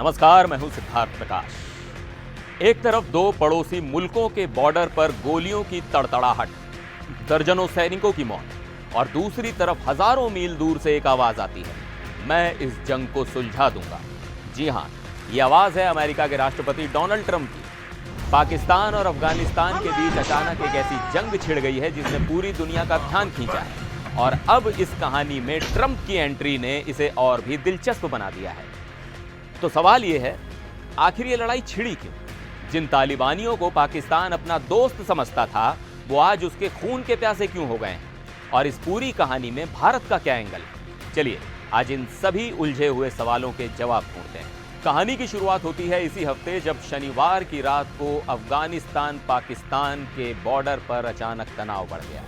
नमस्कार, मैं हूं सिद्धार्थ प्रकाश। एक तरफ दो पड़ोसी मुल्कों के बॉर्डर पर गोलियों की तड़तड़ाहट, दर्जनों सैनिकों की मौत और दूसरी तरफ हजारों मील दूर से एक आवाज आती है, मैं इस जंग को सुलझा दूंगा। जी हां, ये आवाज है अमेरिका के राष्ट्रपति डोनाल्ड ट्रंप की। पाकिस्तान और अफगानिस्तान के बीच अचानक एक ऐसी जंग छिड़ गई है जिसने पूरी दुनिया का ध्यान खींचा है और अब इस कहानी में ट्रंप की एंट्री ने इसे और भी दिलचस्प बना दिया है। तो सवाल यह है, आखिर ये लड़ाई छिड़ी क्यों? जिन तालिबानियों को पाकिस्तान अपना दोस्त समझता था, वो आज उसके खून के प्यासे क्यों हो गए हैं? और इस पूरी कहानी में भारत का क्या एंगल है? चलिए आज इन सभी उलझे हुए सवालों के जवाब ढूंढते हैं। कहानी की शुरुआत होती है इसी हफ्ते, जब शनिवार की रात को अफगानिस्तान पाकिस्तान के बॉर्डर पर अचानक तनाव बढ़ गया।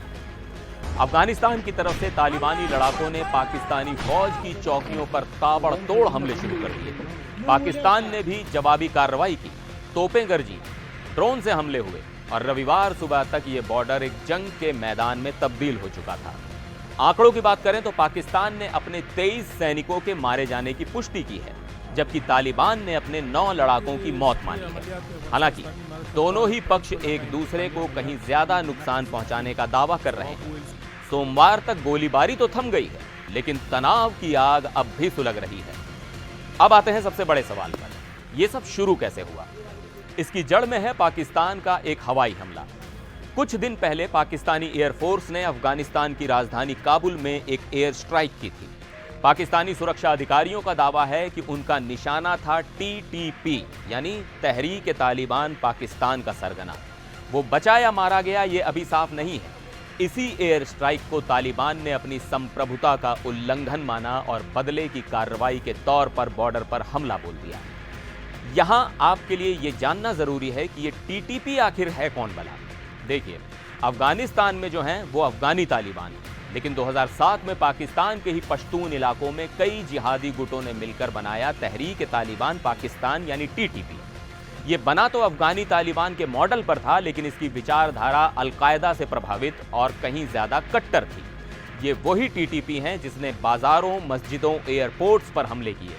अफगानिस्तान की तरफ से तालिबानी लड़ाकों ने पाकिस्तानी फौज की चौकियों पर ताबड़तोड़ हमले शुरू कर दिए। पाकिस्तान ने भी जवाबी कार्रवाई की, तोपें गरजी, ड्रोन से हमले हुए और रविवार सुबह तक ये बॉर्डर एक जंग के मैदान में तब्दील हो चुका था। आंकड़ों की बात करें तो पाकिस्तान ने अपने 23 सैनिकों के मारे जाने की पुष्टि की है, जबकि तालिबान ने अपने 9 लड़ाकों की मौत मानी है। हालांकि दोनों ही पक्ष एक दूसरे को कहीं ज्यादा नुकसान पहुंचाने का दावा कर रहे हैं। सोमवार तक गोलीबारी तो थम गई है, लेकिन तनाव की आग अब भी सुलग रही है। अब आते हैं सबसे बड़े सवाल पर, यह सब शुरू कैसे हुआ? इसकी जड़ में है पाकिस्तान का एक हवाई हमला। कुछ दिन पहले पाकिस्तानी एयरफोर्स ने अफगानिस्तान की राजधानी काबुल में एक एयर स्ट्राइक की थी। पाकिस्तानी सुरक्षा अधिकारियों का दावा है कि उनका निशाना था टीटीपी यानी तहरीक तालिबान पाकिस्तान का सरगना। वो बचा या मारा गया ये अभी साफ नहीं है। इसी एयर स्ट्राइक को तालिबान ने अपनी संप्रभुता का उल्लंघन माना और बदले की कार्रवाई के तौर पर बॉर्डर पर हमला बोल दिया। यहां आपके लिए यह जानना जरूरी है कि ये टीटीपी आखिर है कौन भला। देखिए, अफगानिस्तान में जो हैं वो अफगानी तालिबान है, लेकिन 2007 में पाकिस्तान के ही पश्तून इलाकों में कई जिहादी गुटों ने मिलकर बनाया तहरीक तालिबान पाकिस्तान यानी टीटीपी। ये बना तो अफगानी तालिबान के मॉडल पर था, लेकिन इसकी विचारधारा अलकायदा से प्रभावित और कहीं ज्यादा कट्टर थी। ये वही टीटीपी हैं जिसने बाजारों, मस्जिदों, एयरपोर्ट्स पर हमले किए।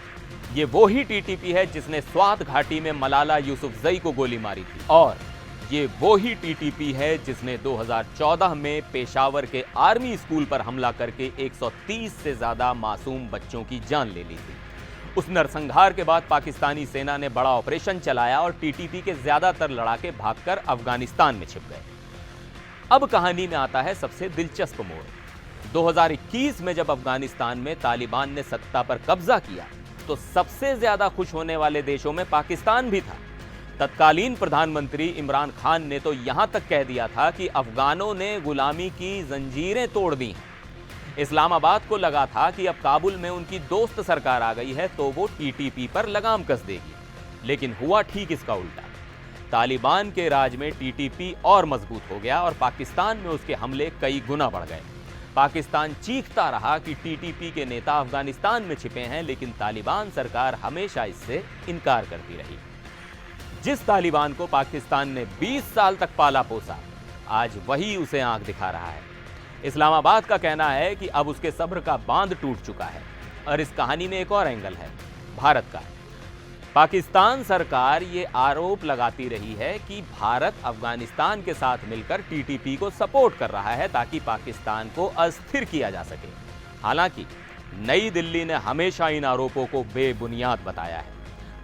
ये वही टीटीपी है जिसने स्वात घाटी में मलाला यूसुफजई को गोली मारी थी। और ये वही टीटीपी है जिसने 2014 में पेशावर के आर्मी स्कूल पर हमला करके 130 से ज्यादा मासूम बच्चों की जान ले ली थी। उस नरसंहार के बाद पाकिस्तानी सेना ने बड़ा ऑपरेशन चलाया और टीटीपी के ज्यादातर लड़ाके भागकर अफगानिस्तान में छिप गए। अब कहानी में आता है सबसे दिलचस्प मोड़। 2021 में जब अफगानिस्तान में तालिबान ने सत्ता पर कब्जा किया तो सबसे ज्यादा खुश होने वाले देशों में पाकिस्तान भी था। तत्कालीन प्रधानमंत्री इमरान खान ने तो यहां तक कह दिया था कि अफगानों ने गुलामी की जंजीरें तोड़ दी हैं। इस्लामाबाद को लगा था कि अब काबुल में उनकी दोस्त सरकार आ गई है तो वो टीटीपी पर लगाम कस देगी, लेकिन हुआ ठीक इसका उल्टा। तालिबान के राज में टीटीपी और मजबूत हो गया और पाकिस्तान में उसके हमले कई गुना बढ़ गए। पाकिस्तान चीखता रहा कि टीटीपी के नेता अफगानिस्तान में छिपे हैं, लेकिन तालिबान सरकार हमेशा इससे इनकार करती रही। जिस तालिबान को पाकिस्तान ने 20 साल तक पाला पोसा, आज वही उसे आंख दिखा रहा है। इस्लामाबाद का कहना है कि अब उसके सब्र का बांध टूट चुका है। और इस कहानी में एक और एंगल है, भारत का। पाकिस्तान सरकार ये आरोप लगाती रही है कि भारत अफगानिस्तान के साथ मिलकर टीटीपी को सपोर्ट कर रहा है ताकि पाकिस्तान को अस्थिर किया जा सके। हालांकि नई दिल्ली ने हमेशा इन आरोपों को बेबुनियाद बताया है।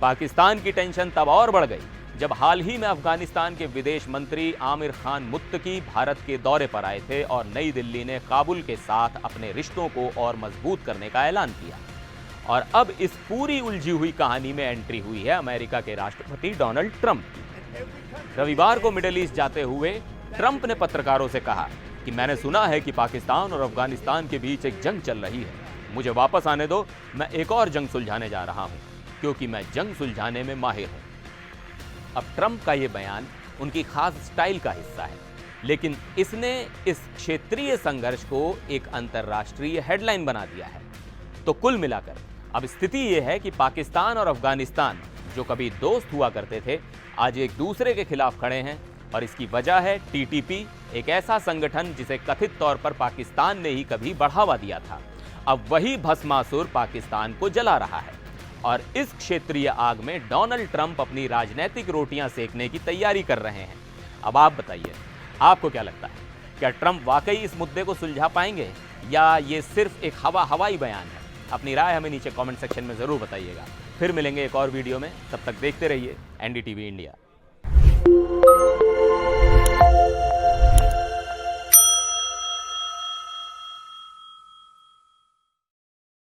पाकिस्तान की टेंशन तब और बढ़ गई जब हाल ही में अफगानिस्तान के विदेश मंत्री आमिर खान मुत्तकी भारत के दौरे पर आए थे और नई दिल्ली ने काबुल के साथ अपने रिश्तों को और मजबूत करने का ऐलान किया। और अब इस पूरी उलझी हुई कहानी में एंट्री हुई है अमेरिका के राष्ट्रपति डोनाल्ड ट्रंप की। रविवार को मिडिल ईस्ट जाते हुए ट्रंप ने पत्रकारों से कहा कि मैंने सुना है कि पाकिस्तान और अफगानिस्तान के बीच एक जंग चल रही है, मुझे वापस आने दो, मैं एक और जंग सुलझाने जा रहा हूं क्योंकि मैं जंग सुलझाने में माहिर हूं। अब ट्रंप का यह बयान उनकी खास स्टाइल का हिस्सा है, लेकिन इसने इस क्षेत्रीय संघर्ष को एक अंतर्राष्ट्रीय हेडलाइन बना दिया है। तो कुल मिलाकर अब स्थिति यह है कि पाकिस्तान और अफगानिस्तान, जो कभी दोस्त हुआ करते थे, आज एक दूसरे के खिलाफ खड़े हैं। और इसकी वजह है टीटीपी, एक ऐसा संगठन जिसे कथित तौर पर पाकिस्तान ने ही कभी बढ़ावा दिया था। अब वही भस्मासुर पाकिस्तान को जला रहा है। और इस क्षेत्रीय आग में डोनाल्ड ट्रंप अपनी राजनीतिक रोटियां सेकने की तैयारी कर रहे हैं। अब आप बताइए, आपको क्या लगता है, क्या ट्रंप वाकई इस मुद्दे को सुलझा पाएंगे या ये सिर्फ एक हवाई बयान है? अपनी राय हमें नीचे कमेंट सेक्शन में जरूर बताइएगा। फिर मिलेंगे एक और वीडियो में, तब तक देखते रहिए एनडीटीवी इंडिया।